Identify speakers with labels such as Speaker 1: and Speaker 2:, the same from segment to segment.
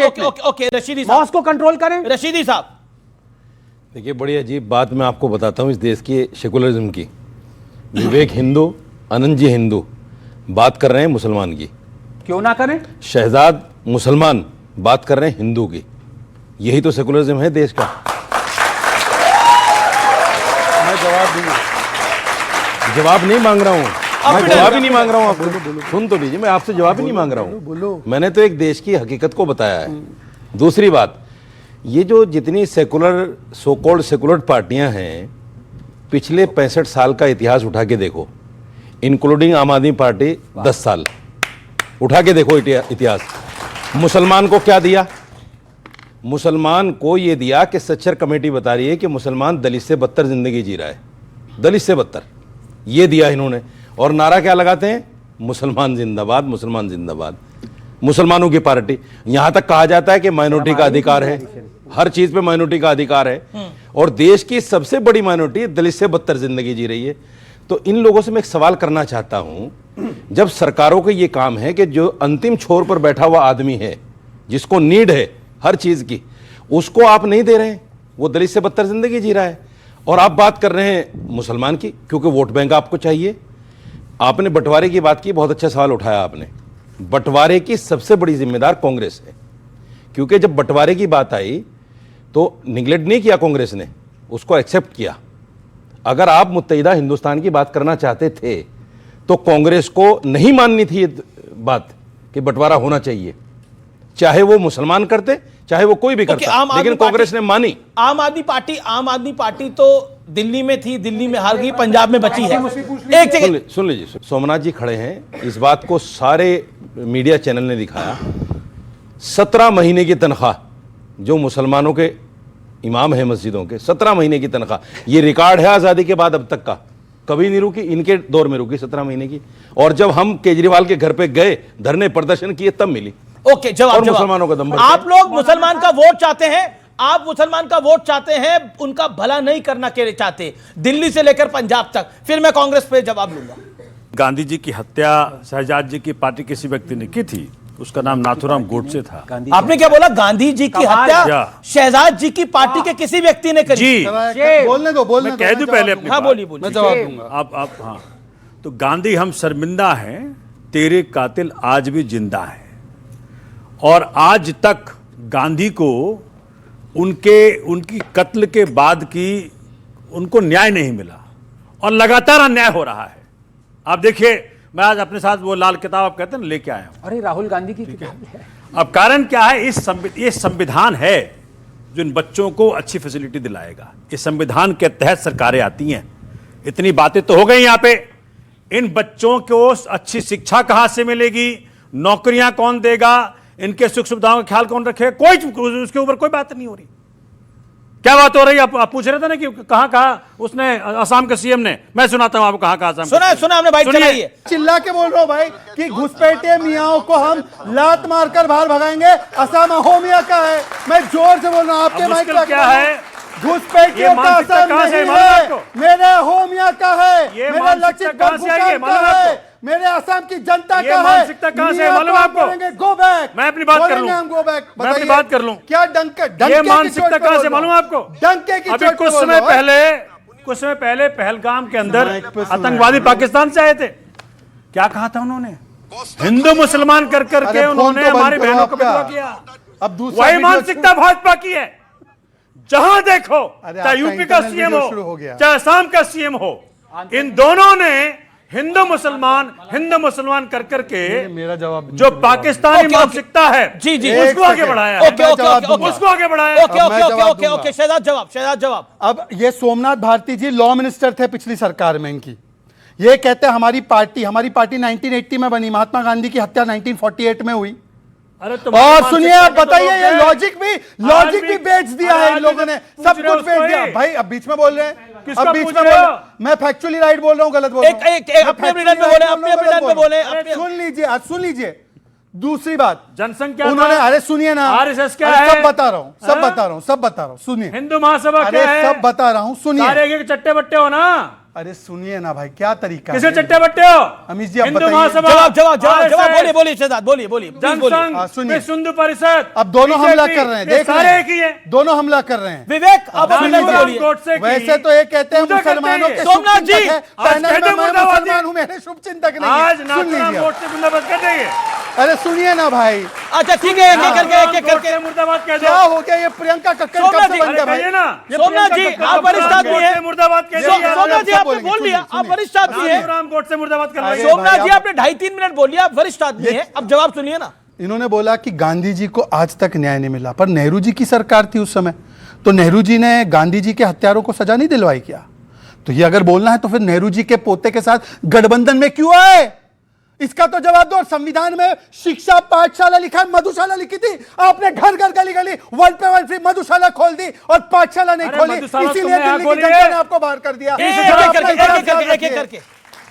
Speaker 1: State में।
Speaker 2: Okay Rashidi साहब,
Speaker 1: moss को कंट्रोल करें।
Speaker 2: रशीदी साहब,
Speaker 3: देखिए बड़ी अजीब बात मैं आपको बताता हूँ इस देश की सेकुलरिज्म की। विवेक हिंदू, आनंद जी हिंदू, बात कर रहे हैं मुसलमान की।
Speaker 1: क्यों ना करें?
Speaker 3: शहजाद मुसलमान, बात कर रहे हैं हिंदू की। यही तो सेकुलरिज्म है देश का।
Speaker 4: मैं जवाब दूंगा।
Speaker 3: जवाब नहीं मांग रहा हूं, मैं जवाब ही नहीं मांग रहा हूं आपको। सुन तो लीजिए, मैं आपसे जवाब ही नहीं मांग रहा हूं, मैंने तो एक देश की हकीकत को बताया है। दूसरी बात, ये जो जितनी सेकुलर सो कॉल्ड सेकुलर पार्टियां हैं, पिछले 65 साल का इतिहास उठा के देखो, इंक्लूडिंग आम आदमी पार्टी 10 साल उठा के देखो इतिहास। मुसलमान को क्या दिया? मुसलमान को ये दिया कि सच्चर कमेटी बता रही है कि मुसलमान दलित से बदतर जिंदगी जी रहा है, दलित से बदतर, ये दिया इन्होंने। और नारा क्या लगाते हैं? मुसलमान जिंदाबाद, मुसलमान जिंदाबाद, मुसलमानों की पार्टी। यहां तक कहा जाता है कि माइनॉरिटी का अधिकार है, हर चीज पे माइनॉरिटी का अधिकार है, और देश की सबसे बड़ी माइनॉरिटी दलित से बदतर जिंदगी जी रही है। तो इन लोगों से मैं एक सवाल करना चाहता हूं, जब सरकारों का ये काम है कि जो अंतिम छोर पर बैठा हुआ आदमी है, जिसको नीड है हर चीज की, उसको आप नहीं दे रहे हैं, वो दलित से बदतर जिंदगी जी रहा है, और आप बात कर रहे हैं मुसलमान की, क्योंकि वोट बैंक आपको चाहिए। आपने बंटवारे की बात की, बहुत अच्छा सवाल उठाया आपने। बंटवारे की सबसे बड़ी जिम्मेदार कांग्रेस है, क्योंकि जब बंटवारे की बात आई तो निगलेक्ट नहीं किया कांग्रेस ने, उसको एक्सेप्ट किया। अगर आप मुत्तहिदा हिंदुस्तान की बात करना चाहते थे तो कांग्रेस को नहीं माननी थी ये बात कि बंटवारा होना चाहिए, चाहे वो मुसलमान करते, चाहे वो कोई भी करता, लेकिन कांग्रेस ने मानी।
Speaker 2: आम आदमी पार्टी तो दिल्ली में थी, दिल्ली में हार गई, पंजाब में बची है। एक जगह
Speaker 3: सुन लीजिए, सोमनाथ जी खड़े हैं, इस बात को सारे मीडिया चैनल ने दिखाया। 17 महीने की तनख्वाह जो मुसलमानों के इमाम है मस्जिदों के, 17 महीने की तनख्वाह, ये रिकॉर्ड है आजादी के बाद अब तक का, कभी नहीं रुकी, इनके दौर में रुकी 17 महीने की। और जब हम केजरीवाल के घर पे गए, धरने प्रदर्शन किए, तब मिली।
Speaker 2: ओके, जवाब
Speaker 3: मुसलमानों का दम बढ़
Speaker 2: आप लोग मुसलमान का वोट चाहते हैं, आप मुसलमान का वोट चाहते हैं, उनका भला नहीं करना के चाहते, दिल्ली से लेकर पंजाब तक। फिर मैं कांग्रेस पे जवाब लूंगा।
Speaker 5: गांधी जी की हत्या शहजाद जी की पार्टी किसी व्यक्ति ने की थी, उसका नाम नाथूराम गोडसे था।
Speaker 2: आपने क्या बोला? गांधी जी की हत्या शहजाद जी की पार्टी के किसी व्यक्ति ने करी?
Speaker 5: जी,
Speaker 4: बोलने दो, बोलने
Speaker 5: मैं कह दूं पहले अपनी
Speaker 2: हाँ,
Speaker 5: बात।
Speaker 2: बोलिए
Speaker 4: मैं जवाब दूंगा।
Speaker 5: आप हाँ, तो गांधी, हम शर्मिंदा हैं, तेरे कातिल आज भी जिंदा हैं। और आज तक गांधी को उनकी कत्ल के बाद की उनको न्याय नहीं मिला, और लगातार अन्याय हो रहा है। आप देखिए, मैं आज अपने साथ वो लाल किताब आप कहते हैं लेके आया हूं।
Speaker 1: अरे राहुल गांधी की किताब है।
Speaker 5: अब कारण क्या है? ये संविधान है जो इन बच्चों को अच्छी फैसिलिटी दिलाएगा। इस संविधान के तहत सरकारें आती हैं। इतनी बातें तो हो गई यहां पे। इन बच्चों को अच्छी शिक्षा कहां से मिलेगी, नौकरियां कौन देगा, इनके सुख सुविधाओं का ख्याल कौन रखे, कोई उसके ऊपर कोई बात नहीं हो रही। क्या बात हो रही है? आप पूछ रहे थे ना कि कहां उसने, असम के सीएम ने, मैं सुनाता हूं आपको कहां असम।
Speaker 2: सुना हमने भाई, चलाइए।
Speaker 4: चिल्ला के बोल रहा हूं भाई कि घुसपैठे मियाओं को हम लात मारकर बाहर भगाएंगे। असम अहोमिया का है, मैं जोर से बोल रहा हूं। आपके माइक पे
Speaker 5: क्या है?
Speaker 4: घुसपैठियों का असम नहीं है, मेरे अहोमिया का है, मेरे लचित बरफुकन का है, मेरे असम की जनता का है।
Speaker 5: मानसिकता कहां से मालूम आपको?
Speaker 4: Go back.
Speaker 5: मैं अपनी बात कर लूं, मैं अपनी बात कर लूं।
Speaker 4: क्या डंके
Speaker 5: ये मानसिकता कहां से मालूम आपको?
Speaker 4: डंके की
Speaker 5: अभी कुछ समय पहले पहलगाम के अंदर आतंकवादी पाकिस्तान से आए थे। क्या कहा था उन्होंने? हिंदू मुसलमान कर करके उन्होंने हमारी बहनों को विधवा किया।
Speaker 4: अब दूसरा
Speaker 5: वही मानसिकता भाजपा की है। जहां देखो, चाहे यूपी का सीएम हो, चाहे असम का सीएम हो, इन दोनों ने हिंदू मुसलमान कर करके
Speaker 4: मेरा जवाब
Speaker 5: जो पाकिस्तानी मानसिकता है,
Speaker 2: जी जी,
Speaker 5: उसको आगे बढ़ाया, उसको आगे बढ़ाया।
Speaker 2: ओके, शहजाद जवाब।
Speaker 4: अब ये सोमनाथ भारती जी लॉ मिनिस्टर थे पिछली सरकार में इनकी। ये कहते हैं हमारी पार्टी 1980 में बनी, महात्मा गांधी की हत्या 1948 में हुई।
Speaker 5: अरे
Speaker 4: और सुनिए, आप बताइए, ये लॉजिक भी बेच दिया है इन लोगों ने, सब कुछ बेच दिया। भाई अब बीच में बोल रहे हैं, अब बीच में बोल, मैं फैक्चुअली राइट बोल रहा हूँ, गलत बोल रहा हूँ? सुन लीजिए। दूसरी बात,
Speaker 5: जनसंख्या
Speaker 4: उन्होंने, अरे सुनिए ना,
Speaker 5: आरएसएस क्या है?
Speaker 4: सब बता रहा हूँ, सुनिए।
Speaker 5: हिंदू महासभा क्या है?
Speaker 4: सब बता रहा हूँ, सुनिए।
Speaker 5: सारे के चट्टे बट्टे हो ना,
Speaker 4: अरे सुनिए ना भाई, क्या तरीका
Speaker 5: किसे
Speaker 4: है?
Speaker 5: चट्टे बट्टे हो?
Speaker 4: अमीश जी, आप
Speaker 5: हिंदू
Speaker 4: बताइए।
Speaker 5: महासभा,
Speaker 2: जवाब
Speaker 5: RSS,
Speaker 2: बोलिए शहजाद, बोलिए please बोलिए।
Speaker 4: हाँ, सुनिए।
Speaker 5: विश्व हिंदू परिषद,
Speaker 4: अब दोनों हमला
Speaker 5: BJP,
Speaker 4: कर रहे हैं,
Speaker 5: ये
Speaker 4: देख रहे
Speaker 5: सारे
Speaker 4: हैं।
Speaker 5: एक ही है।
Speaker 4: दोनों हमला कर रहे हैं।
Speaker 2: विवेक अब
Speaker 4: सुन
Speaker 2: अपने
Speaker 4: लीजिए।
Speaker 2: बोलिए।
Speaker 5: गोडसे की
Speaker 4: वैसे तो ये कहते हैं
Speaker 5: पूजा करते
Speaker 4: मुसलमानों
Speaker 5: हैं।
Speaker 4: के
Speaker 2: सोमनाथ
Speaker 4: शुभचिंतक
Speaker 2: जी,
Speaker 4: है।
Speaker 5: आज
Speaker 4: पैनल
Speaker 5: कहते
Speaker 4: में
Speaker 5: हैं
Speaker 4: मैं
Speaker 5: मुर्दाबादी।
Speaker 4: मुसलमान हूं, मेरे शुभचिंतक नहीं
Speaker 5: आज
Speaker 4: है। सुन
Speaker 5: नाथुराम
Speaker 4: लीजिए।
Speaker 5: गोडसे मुर्दाबाद कर देंगे।
Speaker 4: अरे सुनिए ना भाई,
Speaker 2: अच्छा ठीक है, एक एक करके
Speaker 5: मुर्दाबाद कह दो।
Speaker 4: क्या हो गया ये प्रियंका कक्कड़ कब
Speaker 2: सोमनाथ
Speaker 4: से
Speaker 2: जी,
Speaker 4: बन
Speaker 5: अरे
Speaker 4: गया भाई?
Speaker 5: कहिए ना, ये
Speaker 2: सोमनाथ जी,
Speaker 5: प्रियंका
Speaker 2: आप वरिष्ठ
Speaker 5: कक्कड़
Speaker 2: आदमी हैं।
Speaker 5: गोडसे मुर्दाबाद कह
Speaker 4: सो-
Speaker 5: दिया।
Speaker 2: सोमनाथ जी
Speaker 4: सब
Speaker 2: आपने
Speaker 4: बोलेंगे,
Speaker 2: बोल लिया,
Speaker 4: सुनिए,
Speaker 2: आप वरिष्ठ आदमी हैं।
Speaker 5: नाथुराम गोडसे मुर्दाबाद कर
Speaker 4: अरे
Speaker 5: दिया।
Speaker 2: सोमनाथ जी
Speaker 4: भाई,
Speaker 2: आपने 2.5-3 मिनट बोल लिया, आप वरिष्ठ आदमी हैं, अब जवाब सुनिए ना।
Speaker 4: इन्होंने बोला कि गांधी जी को आज तक न्याय नहीं मिला, पर नेहरू जी की सरकार थी उस समय, तो नेहरू जी ने गांधी जी के हत्यारों को सजा नहीं दिलवाई क्या? तो ये अगर बोलना है तो फिर नेहरू जी के पोते के साथ गठबंधन में क्यों आए? इसका तो जवाब दो। और संविधान में शिक्षा पाठशाला लिखा है, मधुशाला लिखी थी आपने, घर घर गली गली वर्ल्ड पे वर्ल्ड फ्री मधुशाला खोल दी और पाठशाला नहीं
Speaker 5: अरे
Speaker 4: खोली,
Speaker 5: मधुशाला
Speaker 4: इसीलिए
Speaker 5: तुमने यहाँ
Speaker 4: दिल्ली की
Speaker 5: खोली
Speaker 4: जनता
Speaker 5: है।
Speaker 4: ने आपको बाहर कर दिया।
Speaker 2: एक एक करके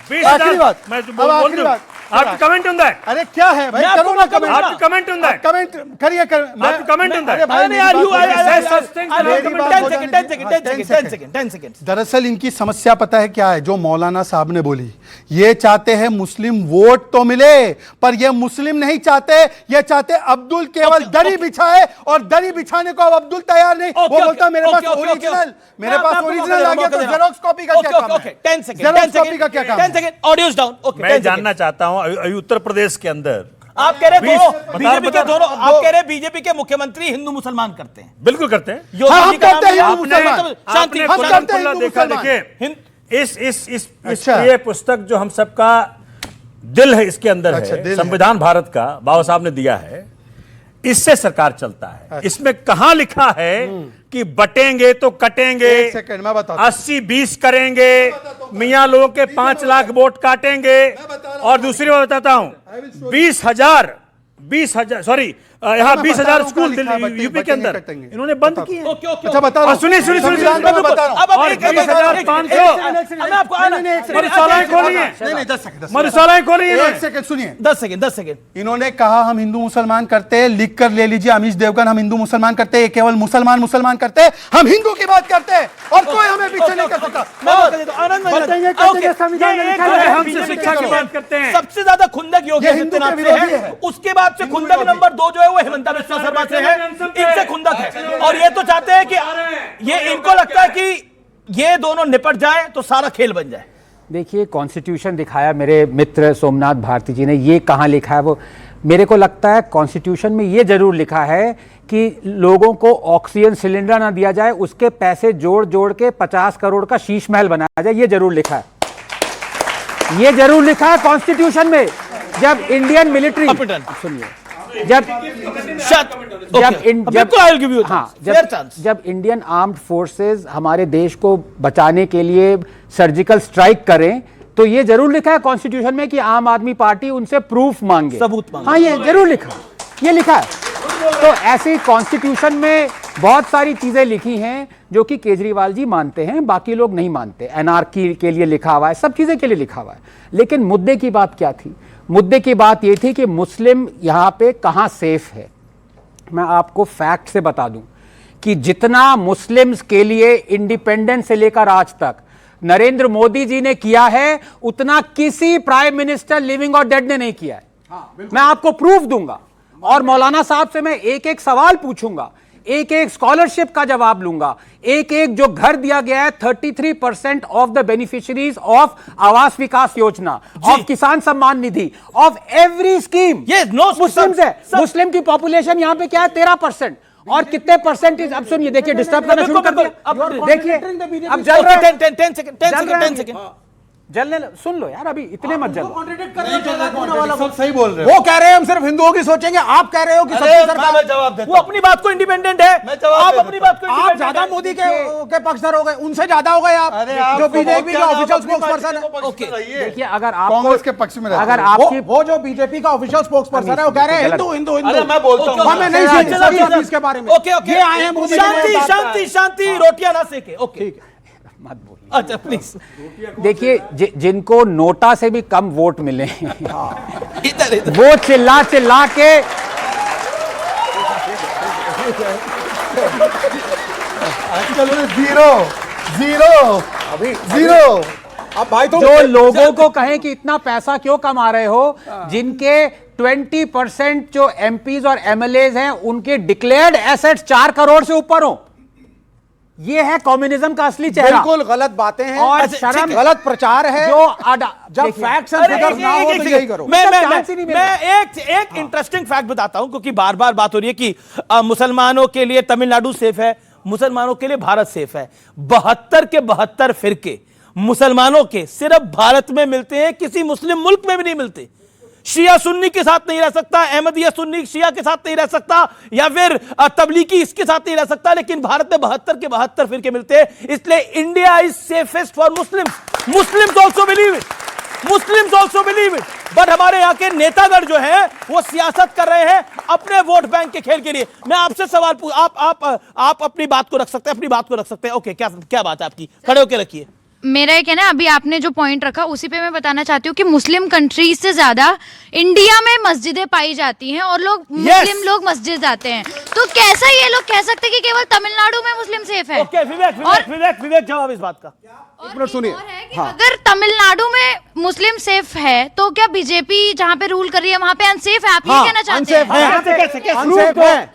Speaker 5: 20,000
Speaker 4: आखिरी बात,
Speaker 5: मैं
Speaker 4: अब
Speaker 5: बोल
Speaker 4: आखिरी
Speaker 5: दूं।
Speaker 4: बात।
Speaker 5: आपकी कमेंट ਹੁੰਦਾ है?
Speaker 4: अरे क्या है भाई,
Speaker 2: मैं आपको
Speaker 4: करो ना
Speaker 2: ना करूंगा।
Speaker 4: कमेंट।
Speaker 5: आपकी कमेंट ਹੁੰਦਾ है?
Speaker 4: कमेंट करिए
Speaker 5: आपकी कमेंट ਹੁੰਦਾ है?
Speaker 4: अरे भाई,
Speaker 2: अरे यार,
Speaker 4: मेरी
Speaker 2: you
Speaker 4: बात
Speaker 2: are-
Speaker 4: हो जाए।
Speaker 5: such things
Speaker 2: अरे,
Speaker 4: मेरी बात
Speaker 2: 10
Speaker 4: हो
Speaker 2: सेकंड,
Speaker 4: जाने
Speaker 2: 10 सेकंड,
Speaker 4: दीजिए।
Speaker 2: 10 सेकंड, 10 सेकंड, 10 सेकंड।
Speaker 4: दरअसल इनकी समस्या पता है क्या है, जो मौलाना साहब ने बोली, ये चाहते हैं मुस्लिम वोट तो मिले, पर ये मुस्लिम नहीं चाहते, ये चाहते अब्दुल केवल दरी बिछाए, और दरी बिछाने को अब अब्दुल तैयार नहीं। वो बोलता मेरे पास ओरिजिनल, मेरे पास ओरिजिनल आ गया तो जेरोक्स कॉपी का क्या काम है?
Speaker 2: 10 सेकंड,
Speaker 4: जेरोक्स कॉपी का क्या काम
Speaker 2: 10
Speaker 4: है?
Speaker 2: Second, audios down. ओके,
Speaker 5: मैं जानना चाहता हूं अभी उत्तर प्रदेश के अंदर
Speaker 2: आप कह रहे
Speaker 5: बीस-
Speaker 2: दोनों बीजेपी के
Speaker 5: बता-
Speaker 2: दोनों, आप कह रहे बीजेपी के मुख्यमंत्री हिंदू मुसलमान करते हैं।
Speaker 5: बिल्कुल करते हैं।
Speaker 2: योगी
Speaker 4: हम
Speaker 2: जी का
Speaker 4: करते
Speaker 2: नाम
Speaker 4: हैं
Speaker 2: है-
Speaker 4: हिंदू मुसलमान।
Speaker 2: शांति,
Speaker 5: आपने
Speaker 4: हम
Speaker 5: खुला
Speaker 4: करते हैं
Speaker 5: खुला
Speaker 4: हिंदू
Speaker 5: देखा,
Speaker 4: मुसलमान।
Speaker 5: देखिए इस
Speaker 4: अच्छा।
Speaker 5: प्रिय पुस्तक जो हम सबका दिल है, इसके अंदर
Speaker 4: अच्छा, दिल
Speaker 5: है,
Speaker 4: है।
Speaker 5: संविधान भारत का बाबा साहब ने दिया है, इससे सरकार चलता है। इसमें कहां लिखा है कि बटेंगे तो कटेंगे,
Speaker 4: एक सेकंड, मैं बताता हूं।
Speaker 5: 80-20 करेंगे, मियां लोगों के 5 लाख वोट काटेंगे। और दूसरी बात बताता हूं, 20,000 सॉरी, यहाँ 20,000 स्कूल यूपी के अंदर इन्होंने बंद किए।
Speaker 2: ओके, ओके,
Speaker 4: अच्छा बता रहा हूं।
Speaker 5: सुनिए
Speaker 4: संविधान में मैं बता रहा हूं।
Speaker 2: अब
Speaker 5: और
Speaker 2: एक-
Speaker 5: 20,500
Speaker 2: अब मैं आपको आना-
Speaker 5: मधुशालाएं खोली हैं,
Speaker 4: नहीं नहीं 10 सेकंड,
Speaker 5: मधुशालाएं खोली हैं
Speaker 4: एक
Speaker 5: इन्होंने।
Speaker 4: सेकंड सुनिए।
Speaker 2: 10 सेकंड, 10 सेकंड।
Speaker 4: इन्होंने कहा हम हिंदू मुसलमान करते हैं, लिख कर ले लीजिए अमीश देवगन, हम हिंदू मुसलमान करते हैं, ये केवल मुसलमान करते हैं, हम हिंदू की बात करते हैं और कोई हमें पीछे नहीं कर सकता।
Speaker 2: मैं बात कर देता हूं, आनंद भाई,
Speaker 4: बताइए,
Speaker 2: ओके,
Speaker 4: कहिए, संविधान में
Speaker 2: ये एक
Speaker 4: लिखा
Speaker 2: है,
Speaker 4: है,
Speaker 5: हम
Speaker 2: बीजेपी
Speaker 5: शिक्षा की
Speaker 2: के
Speaker 5: बात करते हैं।
Speaker 2: सबसे ज्यादा खुंदक योगी
Speaker 4: ये हिंदू के
Speaker 2: आदित्यनाथ से
Speaker 4: विरोधी
Speaker 2: है,
Speaker 4: है।
Speaker 2: उसके बाद से खुंदक
Speaker 4: विरोधी।
Speaker 2: नंबर 2 जो है वो हेमंता बिस्वा शर्मा से है, इनसे खुंदक है। और ये तो चाहते हैं कि ये, इनको लगता है कि ये दोनों निपट जाए तो सारा खेल बन जाए।
Speaker 1: देखिए, कॉन्स्टिट्यूशन दिखाया मेरे मित्र सोमनाथ भारती जी ने, ये कहाँ लिखा है वो, मेरे को लगता है कॉन्स्टिट्यूशन में ये जरूर लिखा है कि लोगों को ऑक्सीजन सिलेंडर ना दिया जाए, उसके पैसे जोड़ जोड़ के 50 करोड़ का शीश महल बनाया जाए, ये जरूर लिखा है, ये जरूर लिखा है कॉन्स्टिट्यूशन में। जब इंडियन मिलिट्री, सुनिए, जब इंडियन आर्म्ड फोर्सेस हमारे देश को बचाने के लिए सर्जिकल स्ट्राइक करें, तो ये जरूर लिखा है कॉन्स्टिट्यूशन में कि आम आदमी पार्टी उनसे प्रूफ मांगे,
Speaker 2: सबूत मांगे।
Speaker 1: हाँ, ये जरूर लिखा, ये लिखा है। तो ऐसे कॉन्स्टिट्यूशन में बहुत सारी चीजें लिखी हैं जो कि केजरीवाल जी मानते हैं, बाकी लोग नहीं मानते। एनआरकी के लिए लिखा हुआ है, सब चीजें के लिए लिखा हुआ है। लेकिन मुद्दे की बात क्या थी? मुद्दे की बात यह थी कि मुस्लिम यहां पे कहां सेफ है। मैं आपको फैक्ट से बता दूं कि जितना मुस्लिम्स के लिए इंडिपेंडेंस से लेकर आज तक नरेंद्र मोदी जी ने किया है, उतना किसी प्राइम मिनिस्टर लिविंग और डेड ने नहीं किया है। मैं आपको प्रूफ दूंगा और मौलाना साहब से मैं एक एक सवाल पूछूंगा, एक एक स्कॉलरशिप का जवाब लूंगा, एक एक जो घर दिया गया है 33% ऑफ द बेनिफिशियरीज ऑफ आवास विकास योजना, ऑफ किसान Samman Nidhi, of every scheme.
Speaker 2: ये नो
Speaker 1: मुस्लिम्स है, मुस्लिम की पॉपुलेशन यहां पे क्या है 13%, और कितने परसेंटेज? अब सुनिए, देखिए, डिस्टर्ब करना शुरू कर दिया।
Speaker 2: अब
Speaker 1: देखिए, अब जल रहा है,
Speaker 2: 10 सेकंड।
Speaker 1: जलने सुन लो यार, अभी इतने मत जलो।
Speaker 4: सही बोल रहे हो।
Speaker 6: वो कह रहे हैं हम सिर्फ हिंदुओं की सोचेंगे, आप कह रहे हो कि सबकी सरकार।
Speaker 2: जवाब देता, वो अपनी बात को इंडिपेंडेंट है, आप अपनी बात को
Speaker 6: आप
Speaker 2: independent
Speaker 6: ज्यादा
Speaker 2: है।
Speaker 6: मोदी के पक्षधर हो गए, उनसे ज्यादा हो गए आप,
Speaker 4: अरे आप
Speaker 6: जो बीजेपी का ऑफिशियल
Speaker 4: अपनी पार्टी
Speaker 6: स्पोक्सपर्सन है।
Speaker 4: के पक्ष में रहिए।
Speaker 1: देखिए, अगर आप
Speaker 4: कांग्रेस के पक्ष में रहते
Speaker 1: अगर
Speaker 4: हैं।
Speaker 1: आपकी
Speaker 6: वो जो बीजेपी का ऑफिशियल स्पोक्सपर्सन है वो कह रहे हैं हिंदू हिंदू हिंदू।
Speaker 4: अरे मैं बोलता हूं।
Speaker 6: हमें नहीं
Speaker 2: चलो,
Speaker 6: सुनी
Speaker 2: चलो,
Speaker 6: सभी
Speaker 2: चलो।
Speaker 6: इसके बारे में।
Speaker 2: ओके, ओके,
Speaker 6: ये आए हैं मोदी
Speaker 2: शांति
Speaker 6: जी।
Speaker 2: शांति शांति, रोटियां ना सेके। ओके,
Speaker 1: मत बोलिए।
Speaker 2: अच्छा प्लीज
Speaker 1: देखिए, जिनको नोटा से भी कम वोट मिले
Speaker 2: इधर इधर।
Speaker 1: वो चिल्ला चिल्ला के
Speaker 4: आजकल जीरो जीरो अभी जीरो
Speaker 6: अब भाई तो
Speaker 1: जो लोगों को कहें कि इतना पैसा क्यों कमा रहे हो, जिनके 20% जो एमपीज और एमएलएज हैं उनके डिक्लेयर्ड एसेट्स 4 करोड़ से ऊपर हो, ये है कम्युनिज्म का असली चेहरा।
Speaker 6: बिल्कुल गलत बातें हैं
Speaker 1: और
Speaker 6: अच्छा,
Speaker 1: शर्म,
Speaker 6: गलत प्रचार है
Speaker 1: जो
Speaker 6: जब फैक्ट्स एंड फिगर्स ना हो तो यही करो।
Speaker 2: मैं एक इंटरेस्टिंग फैक्ट बताता हूं, क्योंकि बार बार बात हो रही है कि मुसलमानों के लिए तमिलनाडु सेफ है, मुसलमानों के लिए भारत सेफ है। 72 के 72 फिरके मुसलमानों के सिर्फ भारत में मिलते हैं, किसी मुस्लिम मुल्क में भी नहीं मिलते। शिया सुन्नी के साथ नहीं रह सकता, अहमदिया सुन्नी शिया के साथ नहीं रह सकता, या फिर तबलीगी इसके साथ नहीं रह सकता, लेकिन भारत में 72 के 72 फिरके मिलते हैं। इसलिए India is safest for Muslims. Muslims also believe it, Muslims also believe it. But हमारे यहाँ के नेतागण जो हैं वो सियासत कर रहे हैं अपने वोट बैंक के खेल के लिए। मैं आपसे सवाल पूछ, आप अपनी बात को रख सकते हैं, अपनी बात को रख सकते हैं। ओके, क्या बात है आपकी, खड़े होकर रखिए।
Speaker 7: मेरा एक है ना, अभी आपने जो पॉइंट रखा उसी पे मैं बताना चाहती हूँ कि मुस्लिम कंट्रीज से ज्यादा इंडिया में मस्जिदें पाई जाती हैं और लोग मुस्लिम लोग मस्जिद जाते हैं, तो कैसा ये लोग कह सकते हैं कि केवल तमिलनाडु में मुस्लिम सेफ है?
Speaker 2: ओके, विवेक जवाब इस बात का।
Speaker 6: एक मिनट सुनिए।
Speaker 7: हाँ। अगर तमिलनाडु में मुस्लिम सेफ है तो क्या बीजेपी जहाँ पे रूल कर रही है वहाँ पे अनसेफ है? आप ये कहना चाहते हैं?
Speaker 6: अनसेफ है।